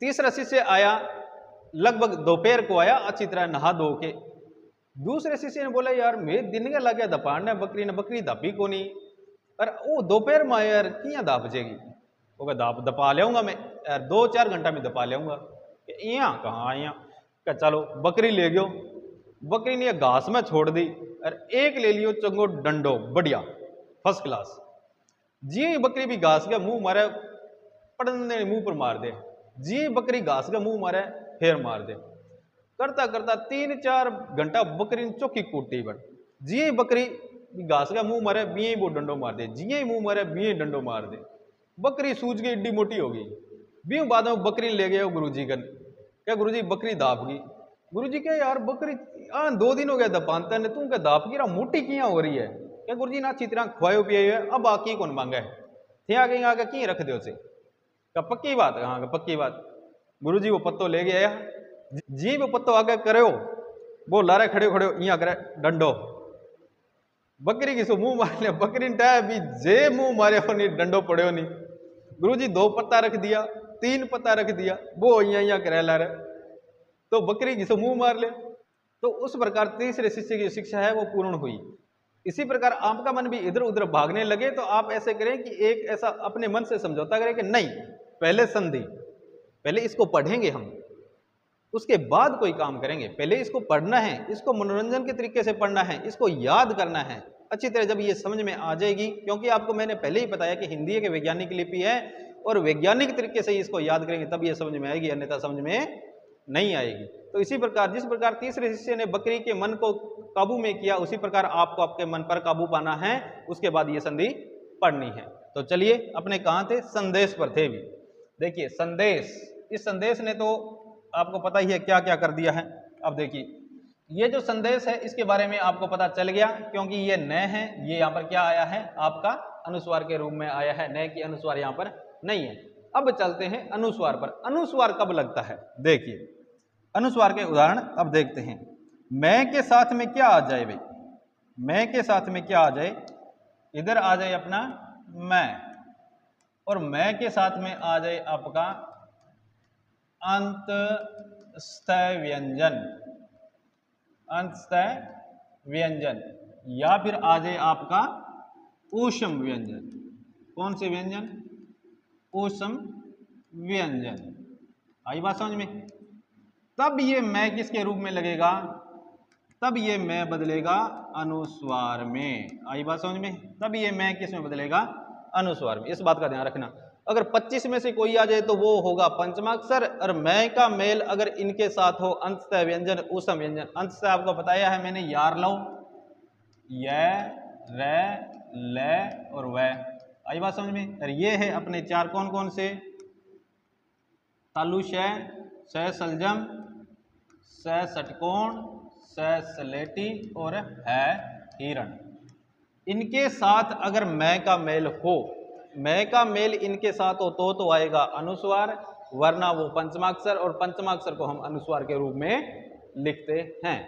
तीसरा शिष्य आया, लगभग दोपहर को आया, अच्छी तरह नहा धो के। दूसरे शिष्य ने बोला यार मैं दिन का लगे दपाड़ने बकरी ने, बकरी दापी को नहीं, और वो दोपहर में यार किया दाप जाएगी? वो दाप दपा लेऊंगा मैं यार, 2-4 घंटा में दपा लेऊंगा। यहाँ कहाँ आया? चलो बकरी ले गयो। बकरी ने घास में छोड़ दी और एक ले लियो चंगो डंडो बढ़िया फर्स्ट क्लास। जी बकरी भी घास का मुंह मारे, पड़ने मुंह पर मार दे। जी बकरी घास का मुंह मारे फिर मार दे। करता करता 3-4 घंटा बकरी ने चौकी कूटी बट, जी बकरी घास का मुंह मारे बिये वो डंडो मार दे, जिये मुंह मारे बिये डंडो मार दे। बकरी सूझ गई, इड्डी मोटी हो गई। बीऊ बाद में बकरी ले गए गुरुजी का। क्या गुरुजी बकरी दाप गई? गुरुजी क्या यार बकरी 2 दिन हो गया दपानता ने, तू क्या दाप गिरा मोटी किया हो रही है? क्या गुरुजी ना अच्छी तरह खुआयो पिए है, अब आकी कौन मांगा है? थे आगे आगे की रख दो उसे। क्या पक्की बात? हाँ पक्की बात। गुरुजी वो पत्तो ले गया, जी वो पत्तो आगे करे वो लारे खड़े खड़े यहाँ करे डंडो। बकरी की सो मुंह मार लिया, बकरी ने भी जे मुंह मारे हो नहीं, डंडो पड़े नहीं। गुरुजी 2 पत्ता रख दिया, 3 पत्ता रख दिया, वो यहाँ करे ला रहे, तो बकरी जिसे मुंह मार ले। तो उस प्रकार तीसरे शिष्य की शिक्षा है वो पूर्ण हुई। इसी प्रकार आपका मन भी इधर उधर भागने लगे तो आप ऐसे करें कि एक ऐसा अपने मन से समझौता करें कि नहीं, पहले संधि, पहले इसको पढ़ेंगे हम, उसके बाद कोई काम करेंगे। पहले इसको पढ़ना है, इसको मनोरंजन के तरीके से पढ़ना है, इसको याद करना है अच्छी तरह। जब ये समझ में आ जाएगी, क्योंकि आपको मैंने पहले ही बताया कि हिंदी एक वैज्ञानिक लिपि है और वैज्ञानिक तरीके से इसको याद करेंगे तब ये समझ में आएगी, अन्यथा समझ में नहीं आएगी। तो इसी प्रकार जिस प्रकार तीसरे शिष्य ने बकरी के मन को काबू में किया, उसी प्रकार आपको आपके मन पर काबू पाना है, उसके बाद ये संधि पढ़नी है। तो चलिए अपने कहाँ थे? संदेश पर थे भी। देखिए संदेश, इस संदेश ने तो आपको पता ही है क्या क्या कर दिया है। अब देखिए ये जो संदेश है इसके बारे में आपको पता चल गया, क्योंकि ये न है, ये यहाँ पर क्या आया है? आपका अनुस्वार के रूप में आया है, न की अनुस्वार यहाँ पर नहीं है। अब चलते हैं अनुस्वार पर। अनुस्वार कब लगता है? देखिए अनुस्वार के उदाहरण अब देखते हैं। मैं के साथ में क्या आ जाए भाई? मैं के साथ में क्या आ जाए? इधर आ जाए अपना मैं, और मैं के साथ में आ जाए आपका अंतस्थय व्यंजन, अंतस्थय व्यंजन, या फिर आ जाए आपका ऊष्म व्यंजन। कौन से व्यंजन? ऊष्म व्यंजन। आई बात समझ में? तब ये मैं किसके रूप में लगेगा? तब ये मैं बदलेगा अनुस्वार में। आई बात समझ में? तब ये मैं किस में बदलेगा? अनुस्वार में। इस बात का ध्यान रखना। अगर 25 में से कोई आ जाए तो वो होगा पंचमाक्षर, और मैं का मेल अगर इनके साथ हो अंतः व्यंजन ऊष्म व्यंजन। अंतः आपको बताया है मैंने, यार लो, य, र, ल और व। आई बात समझ में? और ये है अपने चार कौन कौन से? तालु श सलजम, स षटकोण, स सलेटी और है हिरण। इनके साथ अगर मैं का मेल हो, मैं का मेल इनके साथ हो तो आएगा अनुस्वार, वरना वो पंचमाक्षर, और पंचमाक्षर को हम अनुस्वार के रूप में लिखते हैं।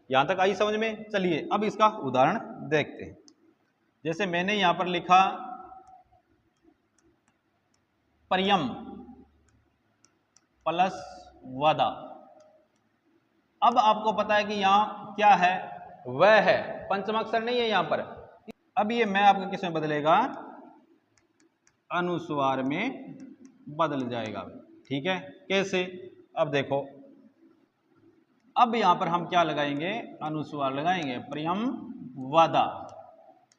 यहां तक आई समझ में? चलिए अब इसका उदाहरण देखते हैं। जैसे मैंने यहां पर लिखा पर्यम प्लस वदा। अब आपको पता है कि यहां क्या है? वह है, पंचमाक्षर नहीं है यहां पर। अब ये मैं आपका किस में बदलेगा? अनुस्वार में बदल जाएगा। ठीक है, कैसे? अब देखो, अब यहां पर हम क्या लगाएंगे? अनुस्वार लगाएंगे, प्रियम वदा।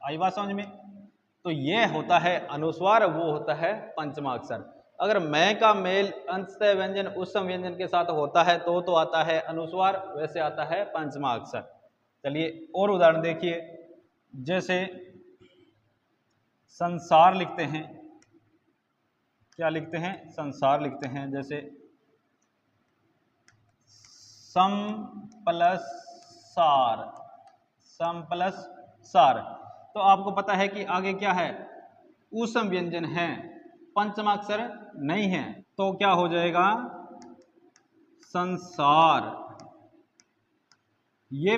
आई बात समझ में? तो ये होता है अनुस्वार, वो होता है पंचमाक्षर। अगर मैं का मेल अंतः व्यंजन ऊष्म व्यंजन के साथ होता है तो आता है अनुस्वार, वैसे आता है पंचमाक्षर। चलिए और उदाहरण देखिए। जैसे संसार लिखते हैं, क्या लिखते हैं? संसार लिखते हैं। जैसे सम प्लस सार, सम प्लस सार। तो आपको पता है कि आगे क्या है? ऊष्म व्यंजन है, पंचमाक्षर नहीं है, तो क्या हो जाएगा? संसार। ये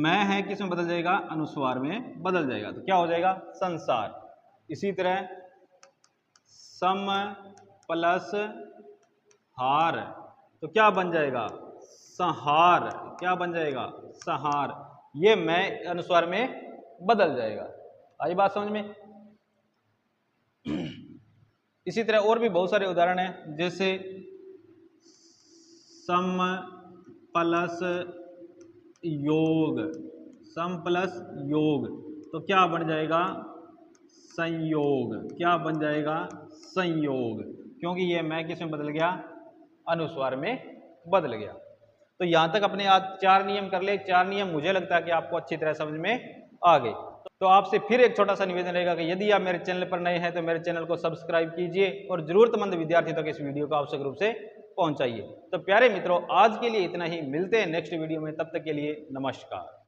मैं है किस में बदल जाएगा? अनुस्वार में बदल जाएगा। तो क्या हो जाएगा? संसार। इसी तरह सम प्लस हार, तो क्या बन जाएगा? संहार। क्या बन जाएगा? संहार। ये मैं अनुस्वार में बदल जाएगा। आई बात समझ में? इसी तरह और भी बहुत सारे उदाहरण हैं। जैसे सम प्लस योग, सम प्लस योग, तो क्या बन जाएगा? संयोग। क्या बन जाएगा? संयोग। क्योंकि ये मैं किस में बदल गया? अनुस्वार में बदल गया। तो यहां तक अपने आज 4 नियम कर ले। 4 नियम मुझे लगता है कि आपको अच्छी तरह समझ में आ गए। तो आपसे फिर एक छोटा सा निवेदन रहेगा कि यदि आप मेरे चैनल पर नए हैं तो मेरे चैनल को सब्सक्राइब कीजिए और जरूरतमंद विद्यार्थियों तक इस वीडियो को आवश्यक रूप से पहुंचाइए। तो प्यारे मित्रों, आज के लिए इतना ही। मिलते हैं नेक्स्ट वीडियो में, तब तक के लिए नमस्कार।